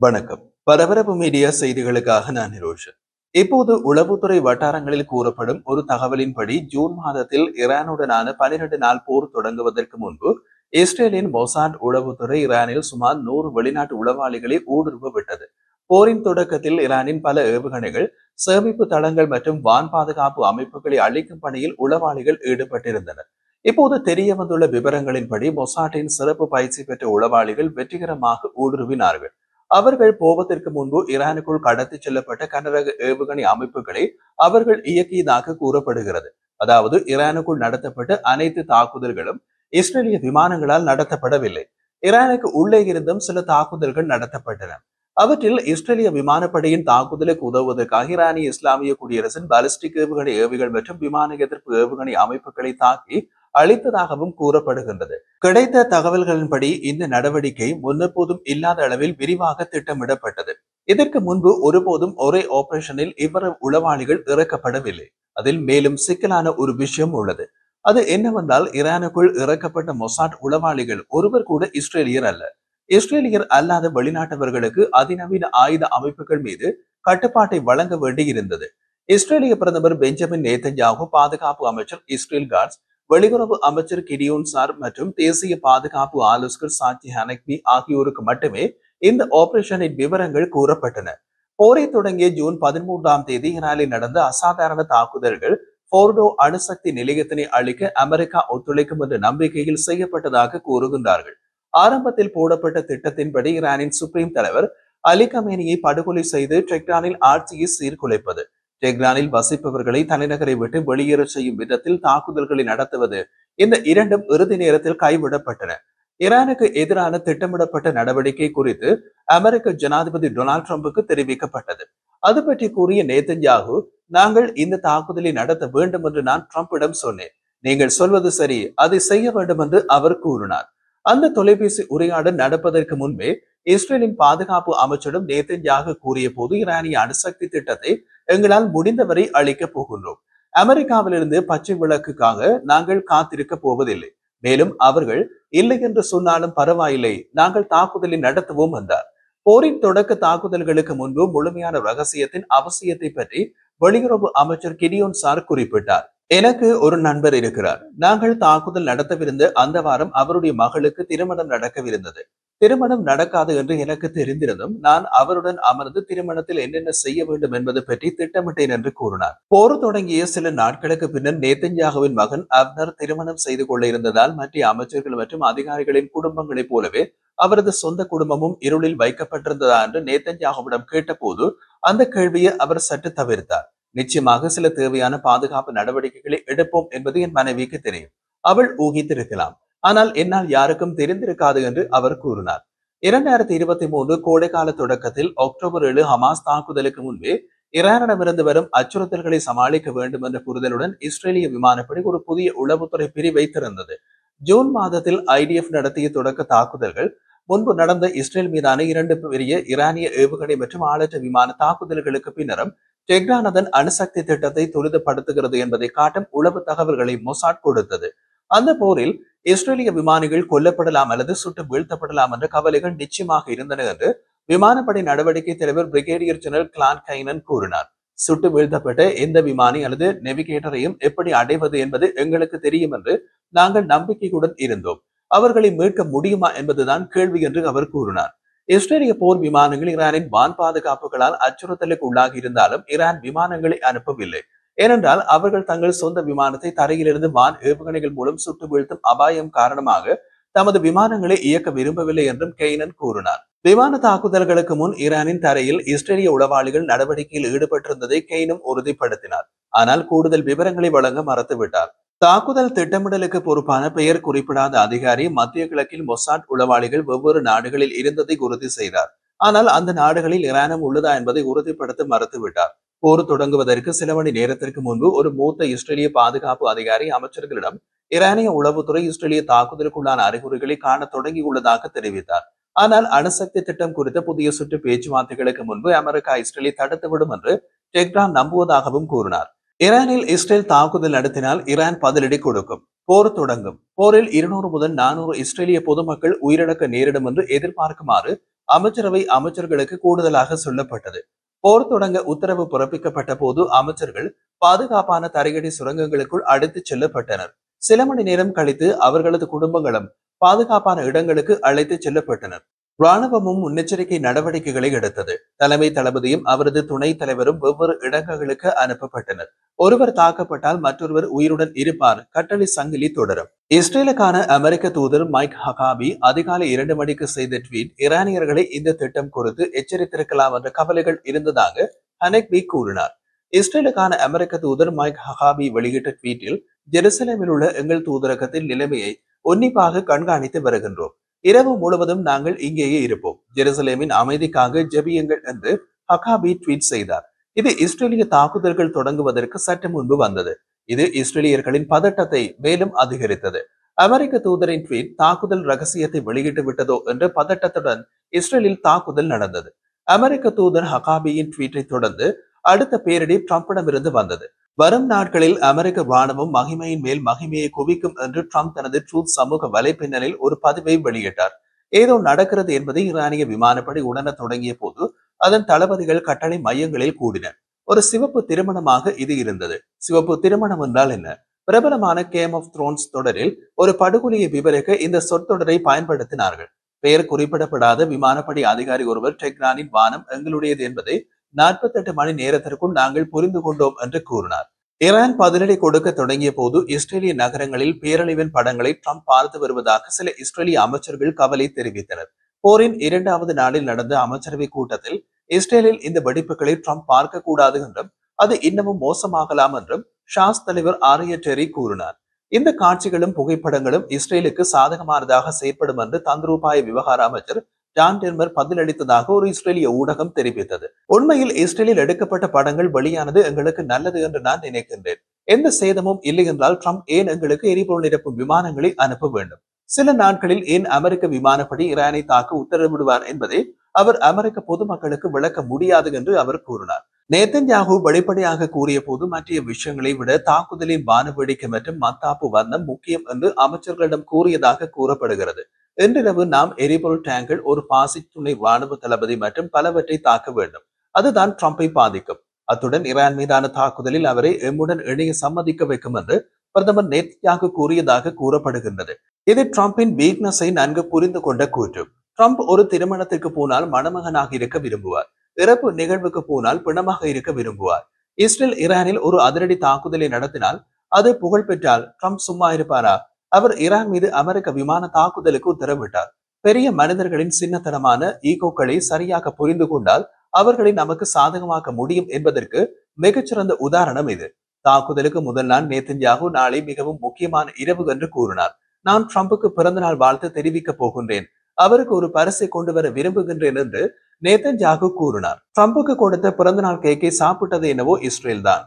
வணக்கம். பரபரப்பு மீடியா செய்திகளுக்காக நான் நிரோஷன். இப்போது உளவுத்துறை வட்டாரங்களில் கூறப்படும் ஒரு தகவலின்படி ஜூன் மாதத்தில் ஈரானுடனான 12 நாள் போர் தொடங்குவதற்கு முன்பு இஸ்ரேலின் மொசாட் உளவுத்துறை ஈரானில் சுமார் 100 வெளிநாட்டு உளவாளிகளை ஊடுருவ விட்டது. போரின் தொடக்கத்தில் ஈரானின் பல ஏவுகணைகள், சேமிப்பு தளங்கள் மற்றும் வான் பாதுகாப்பு அமைப்புகளை அழிக்கும் பணியில் உளவாளிகள் ஈடுபட்டிருந்தனர். இப்போது தெரிய வந்துள்ள விவரங்களின்படி மொசாட்டின் சிறப்பு பயிற்சி பெற்ற உளவாளிகள் வெற்றிகரமாக ஊடுருவினார்கள். அவர்கள் போவதற்கு முன்பு ஈரானுக்குள் கடத்திச் செல்லப்பட்ட கனரக ஏவுகணை அமைப்புகளை அவர்கள் இயக்கியதாக கூறப்படுகிறது. அதாவது ஈரானுக்குள் நடத்தப்பட்ட அனைத்து தாக்குதல்களும் இஸ்ரேலிய விமானங்களால் நடத்தப்படவில்லை. ஈரானுக்கு உள்ளே இருந்தும் சில தாக்குதல்கள் நடத்தப்பட்டன. அவற்றில் இஸ்ரேலிய விமானப்படையின் தாக்குதலுக்கு உதவுவதற்காக ஈரானிய இஸ்லாமிய குடியரசின் பாலிஸ்டிக் ஏவுகணை ஏவிகள் மற்றும் விமான எதிர்ப்பு ஏவுகணை அமைப்புகளை தாக்கி அளித்ததாகவும் கூறப்படுகின்றது. கிடைத்த தகவல்களின்படி இந்த நடவடிக்கை முன்னெப்போதும் இல்லாத அளவில் விரிவாக திட்டமிடப்பட்டது. இதற்கு முன்பு ஒருபோதும் ஒரே ஆபரேஷனில் இவ்வளவு உளவாளிகள் இறக்கப்படவில்லை. அதில் மேலும் சிக்கலான ஒரு விஷயம் உள்ளது. அது என்னவென்றால் ஈரானுக்குள் இறக்கப்பட்ட மொசாட் உளவாளிகள் ஒருவர் கூட இஸ்ரேலியர் அல்ல. இஸ்ரேலியர் அல்லாத வெளிநாட்டவர்களுக்கு அதிநவீன ஆயுத அமைப்புகள் மீது கட்டுப்பாட்டை வழங்க வேண்டியிருந்தது. இஸ்ரேலிய பிரதமர் பெஞ்சமின் நேதன்யாகு, பாதுகாப்பு அமைச்சர் இஸ்ரேல் காட்ஸ், வெளியுறவு அமைச்சர் கிடியோன் சார் மற்றும் தேசிய பாதுகாப்பு ஆலோசகர் சாட்சி ஹனக்பி ஆகியோருக்கு மட்டுமே இந்த ஆபரேஷனின் விவரங்கள் கூறப்பட்டன. போரை தொடங்கிய ஜூன் 13ஆம் தேதி ஈரானில் நடந்த அசாதாரண தாக்குதல்கள் போர்டோ அணுசக்தி நிலையத்தினை அழிக்க அமெரிக்கா ஒத்துழைக்கும் என்ற நம்பிக்கையில் செய்யப்பட்டதாக கூறுகின்றார்கள். ஆரம்பத்தில் போடப்பட்ட திட்டத்தின்படி ஈரானின் சுப்ரீம் தலைவர் அலி கமேனியை படுகொலை செய்து டெஹ்ரானில் ஆட்சியை சீர்குலைப்பது, டெஹ்ரானில் வசிப்பவர்களை தலைநகரை விட்டு வெளியேற செய்யும் விதத்தில் தாக்குதல்களை நடத்துவது, இந்த இரண்டும் இறுதி நேரத்தில் கைவிடப்பட்டன. ஈரானுக்கு எதிரான திட்டமிடப்பட்ட நடவடிக்கை குறித்து அமெரிக்க ஜனாதிபதி டொனால்ட் ட்ரம்புக்கு தெரிவிக்கப்பட்டது. அது பற்றி கூறிய நேதன்யாகு, நாங்கள் இந்த தாக்குதலை நடத்த வேண்டும் என்று நான் ட்ரம்பிடம் சொன்னேன். நீங்கள் சொல்வது சரி, அதை செய்ய வேண்டும் என்று அவர் கூறினார். அந்த தொலைபேசி உரையாடல் நடப்பதற்கு முன்பே இஸ்ரேலின் பாதுகாப்பு அமைச்சரும் நேதன்யாகு கூறிய போது, ஈரானிய அணுசக்தி திட்டத்தை எங்களால் முடிந்தவரை அழிக்கப் போகின்றோம். அமெரிக்காவிலிருந்து பச்சை விளக்குக்காக நாங்கள் காத்திருக்க போவதில்லை. மேலும் அவர்கள் இல்லை என்று சொன்னாலும் பரவாயில்லை, நாங்கள் தாக்குதலை நடத்துவோம் என்றார். போரின் தொடக்க தாக்குதல்களுக்கு முன்பு முழுமையான ரகசியத்தின் அவசியத்தை பற்றி வெளியுறவு அமைச்சர் கிடியோன் சார் குறிப்பிட்டார். எனக்கு ஒரு நண்பர் இருக்கிறார். நாங்கள் தாக்குதல் நடத்தவிருந்த அந்த வாரம் அவருடைய மகளுக்கு திருமணம் நடக்கவிருந்தது. திருமணம் நடக்காது என்று எனக்கு தெரிந்திருந்தும் நான் அவருடன் அமர்ந்து திருமணத்தில் என்னென்ன செய்ய வேண்டும் என்பது பற்றி திட்டமிட்டேன் என்று கூறினார். போர் தொடங்கிய சில நாட்களுக்கு பின்னர் நேதன்யாகுவின் மகன் அப்னர் திருமணம் செய்து கொள்ள இருந்ததால் மற்ற அமைச்சர்கள் மற்றும் அதிகாரிகளின் குடும்பங்களைப் போலவே அவரது சொந்த குடும்பமும் இருளில் வைக்கப்பட்டிருந்ததா என்று நேதன்யாகுவிடம் கேட்டபோது அந்த கேள்வியை அவர் சற்று தவிர்த்தார். நிச்சயமாக சில தேவையான பாதுகாப்பு நடவடிக்கைகளை எடுப்போம் என்பது என் மனைவிக்கு தெரியும். அவள் ஊகித்திருக்கலாம், ஆனால் என்னால் யாருக்கும் தெரிந்திருக்காது என்று அவர் கூறினார். 2023 கோடைக்கால தொடக்கத்தில் அக்டோபர் 7 ஹமாஸ் தாக்குதலுக்கு முன்பே ஈரானிடமிருந்து வரும் அச்சுறுத்தல்களை சமாளிக்க வேண்டும் என்ற புரிதலுடன் இஸ்ரேலிய விமானப்படை ஒரு புதிய உளவுத்துறை பிரிவை திறந்தது. ஜூன் மாதத்தில் IDF நடத்திய தொடக்க தாக்குதல்கள் முன்பு நடந்த இஸ்ரேல் மீதான 2 பெரிய ஈரானிய ஏவுகணை மற்றும் ஆளற்ற விமான தாக்குதல்களுக்கு பின்னரும் டெஹ்ரான் அதன் அணுசக்தி திட்டத்தை துரிதப்படுத்துகிறது என்பதை காட்டும் உளவு தகவல்களை மொசாட் கொடுத்தது. அந்த போரில் இஸ்ரேலிய விமானிகள் கொல்லப்படலாம் அல்லது சுட்டு வீழ்த்தப்படலாம் என்ற கவலைகள் நிச்சயமாக இருந்தன என்று விமானப்படை நடவடிக்கை தலைவர் பிரிகேடியர் ஜெனரல் கிளான் கைனன் கூறினார். சுட்டு வீழ்த்தப்பட்ட எந்த விமானி அல்லது நெவிகேட்டரையும் எப்படி அடைவது என்பது எங்களுக்கு தெரியும் என்று நாங்கள் நம்பிக்கையுடன் இருந்தோம். அவர்களை மீட்க முடியுமா என்பதுதான் கேள்வி என்று அவர் கூறினார். இஸ்ரேலிய போர் விமானங்கள் ஈரானின் வான் பாதுகாப்புகளால் அச்சுறுத்தலுக்கு உள்ளாகி இருந்தாலும் ஈரான் விமானங்களை அனுப்பவில்லை. ஏனென்றால் அவர்கள் தங்கள் சொந்த விமானத்தை தரையிலிருந்து வான் ஏவுகணைகள் மூலம் சுட்டு வீழ்த்தும் அபாயம் காரணமாக தமது விமானங்களை இயக்க விரும்பவில்லை என்றும் கெய்னன் கூறினார். விமான தாக்குதல்களுக்கு முன் ஈரானின் தரையில் இஸ்ரேலிய உளவாளிகள் நடவடிக்கையில் ஈடுபட்டிருந்ததை கெய்னும் உறுதிப்படுத்தினார். ஆனால் கூடுதல் விவரங்களை வழங்க மறுத்துவிட்டார். தாக்குதல் திட்டமிடலுக்கு பொறுப்பான பெயர் குறிப்பிடாத அதிகாரி மத்திய கிழக்கில் மொசாட் உளவாளிகள் வெவ்வேறு நாடுகளில் இருந்ததை உறுதி செய்தார். ஆனால் அந்த நாடுகளில் ஈரானும் உள்ளதா என்பதை உறுதிப்படுத்த மறுத்துவிட்டார். போர் தொடங்குவதற்கு சில மணி நேரத்திற்கு முன்பு ஒரு மூத்த இஸ்ரேலிய பாதுகாப்பு அதிகாரி அமைச்சர்களிடம் ஈரானிய உளவுத்துறை இஸ்ரேலிய தாக்குதலுக்குள்ளான அறிகுறிகளை காண தொடங்கியுள்ளதாக தெரிவித்தார். ஆனால் அணுசக்தி திட்டம் குறித்த புதிய சுற்று பேச்சுவார்த்தைகளுக்கு முன்பு அமெரிக்கா இஸ்ரேலை தடுத்துவிடும் என்று டெஹ்ரான் நம்புவதாகவும் கூறினார். ஈரானில் இஸ்ரேல் தாக்குதல் நடத்தினால் ஈரான் பதிலடி கொடுக்கும். போர் தொடங்கும். போரில் 200 முதல் 400 இஸ்ரேலிய பொதுமக்கள் உயிரிழக்க நேரிடும் என்று எதிர்பார்க்குமாறு அமைச்சர்களுக்கு கூடுதலாக சொல்லப்பட்டது. போர் தொடங்க உத்தரவு பிறப்பிக்கப்பட்ட போது அமைச்சர்கள் பாதுகாப்பான தரையடி சுரங்கங்களுக்குள் அழைத்துச் செல்லப்பட்டனர். சில மணி நேரம் கழித்து அவர்களது குடும்பங்களும் பாதுகாப்பான இடங்களுக்கு அழைத்துச் செல்லப்பட்டனர். ராணுவமும் முன்னெச்சரிக்கை நடவடிக்கைகளை எடுத்தது. தலைமை தளபதியும் அவரது துணைத் தலைவரும் வெவ்வேறு இடங்களுக்கு அனுப்பப்பட்டனர். ஒருவர் தாக்கப்பட்டால் மற்றொருவர் உயிருடன் இருப்பார். கட்டளை சங்கிலி தொடரும். இஸ்ரேலுக்கான அமெரிக்க தூதர் மைக் ஹகாபி அதிகாலை 2 மணிக்கு செய்த ட்வீட் ஈரானியர்களை இந்த திட்டம் குறித்து எச்சரித்திருக்கலாம் என்ற கவலைகள் இருந்ததாக ஹனெக்பி கூறினார். இஸ்ரேலுக்கான அமெரிக்க தூதர் மைக் ஹகாபி வெளியிட்ட ட்வீட்டில், ஜெருசலேமில் உள்ள எங்கள் தூதரகத்தின் நிலைமையை உன்னிப்பாக கண்காணித்து வருகின்றோம். இரவு முழுவதும் நாங்கள் இங்கேயே இருப்போம். ஜெருசலேமின் அமைதிக்காக ஜெபியுங்கள் என்று ஹகாபி ட்வீட் செய்தார். இது இஸ்ரேலிய தாக்குதல்கள் தொடங்குவதற்கு சற்று முன்பு வந்தது. இது இஸ்ரேலியர்களின் பதட்டத்தை மேலும் அதிகரித்தது. அமெரிக்க தூதரின் ட்வீட் தாக்குதல் ரகசியத்தை வெளியிட்டு விட்டதோ என்ற பதட்டத்துடன் இஸ்ரேலில் தாக்குதல் நடந்தது. அமெரிக்க தூதர் ஹகாபியின் ட்வீட்டை தொடர்ந்து அடுத்த பேரிடி ட்ரம்பிடமிருந்து வந்தது. வரும் நாட்களில் அமெரிக்க ராணுவம் மகிமையின் மேல் மகிமையை குவிக்கும் என்று ட்ரம்ப் தனது ட்ரூத் சமூக வலைப்பின்னலில் ஒரு பதிவை வெளியிட்டார். ஏதோ நடக்கிறது என்பதை ஈரானிய விமானப்படை உணர தொடங்கிய போது அதன் தளபதிகள் கட்டளை மையங்களில் கூடினர். ஒரு சிவப்பு திருமணமாக இது இருந்தது. சிவப்பு திருமணம் என்றால் என்ன? பிரபலமான கேம் ஆஃப் த்ரோன்ஸ் தொடரில் ஒரு படுகொலையை விவரிக்க இந்த சொற்றொடரை பயன்படுத்தினார்கள். பெயர் குறிப்பிடப்படாத விமானப்படை அதிகாரி ஒருவர் டெஹ்ரானின் வானம் எங்களுடையது என்பதை 48 மணி நேரத்திற்குள் நாங்கள் புரிந்து கொண்டோம் என்று கூறினார். ஈரான் பதிலடி கொடுக்க தொடங்கிய போது இஸ்ரேலிய நகரங்களில் பேரழிவின் படங்களை ட்ரம்ப் பார்த்து வருவதாக சில இஸ்ரேலிய அமைச்சர்கள் கவலை தெரிவித்தனர். போரின் 2வது நாளில் நடந்த அமைச்சரவை கூட்டத்தில் இஸ்ரேலில் இந்த வெடிப்புகளை ட்ரம்ப் பார்க்க கூடாது என்றும் அது இன்னமும் மோசமாகலாம் என்றும் ஷாஸ் தலைவர் ஆரிய டெரி கூறினார். இந்த காட்சிகளும் புகைப்படங்களும் இஸ்ரேலுக்கு சாதகமானதாக செயற்படும் என்று தந்திரோபாய விவகார அமைச்சர் ஜான் டெர்மர் பதிலளித்ததாக ஒரு இஸ்ரேலிய ஊடகம் தெரிவித்தது. உண்மையில் இஸ்ரேலில் எடுக்கப்பட்ட படங்கள் வெளியானது எங்களுக்கு நல்லது என்று நான் நினைக்கின்றேன். எந்த சேதமும் இல்லை என்றால் ட்ரம்ப் ஏன் எங்களுக்கு எரிபொருள் நிரப்பும் விமானங்களை அனுப்ப வேண்டும்? சில நாட்களில் ஏன் அமெரிக்க விமானப்படி ஈரானை தாக்க உத்தரவிடுவார் என்பதை அவர் அமெரிக்க பொதுமக்களுக்கு விளக்க முடியாது என்று அவர் கூறினார். நேதன்யாகு வெளிப்படையாக கூறிய போது மற்ற விஷயங்களை விட தாக்குதலின் வானவேடிக்கை மற்றும் மத்தாப்பு வர்ணம் முக்கியம் என்று அமைச்சர்களிடம் கூறியதாக கூறப்படுகிறது. இன்றிரவு நாம் எரிபொருள் டேங்கர், ஒரு பாசி துணை ராணுவ தளபதி மற்றும் பலவற்றை தாக்க வேண்டும். அதுதான் ட்ரம்பை பாதிக்கும். அத்துடன் ஈரான் மீதான தாக்குதலில் அவரை எம்முடன் இணைய சம்மதிக்க வைக்கும் என்று பிரதமர் நேதன்யாகு கூறியதாக கூறப்படுகின்றது. இது ட்ரம்பின் வீக்னஸை நன்கு புரிந்து கொண்ட கூற்று. ட்ரம்ப் ஒரு திருமணத்திற்கு போனால் மணமகனாக இருக்க விரும்புவார். இறப்பு நிகழ்வுக்கு போனால் பிணமாக இருக்க விரும்புவார். இஸ்ரேல் ஈரானில் ஒரு அதிரடி தாக்குதலை நடத்தினால் அது புகழ் பெற்றால் ட்ரம்ப் சும்மா இருப்பாரா? அவர் ஈரான் மீது அமெரிக்க விமான தாக்குதலுக்கு உத்தரவிட்டார். பெரிய மனிதர்களின் சின்னத்தனமான ஈகோக்களை சரியாக புரிந்து கொண்டால் அவர்களை நமக்கு சாதகமாக்க முடியும் என்பதற்கு மிகச்சிறந்த உதாரணம் இது. தாக்குதலுக்கு முதல் நாள் நேதன்யாகு நாளை மிகவும் முக்கியமான இரவு என்று கூறினார். நான் ட்ரம்புக்கு பிறந்தநாள் வாழ்த்து தெரிவிக்க போகின்றேன். அவருக்கு ஒரு பரிசை கொண்டு வர விரும்புகின்றேன் என்று நேதன்யாகு கூறினார். ட்ரம்புக்கு கொடுத்த பிறந்தநாள் கேக்கை சாப்பிட்டது என்னவோ இஸ்ரேல் தான்.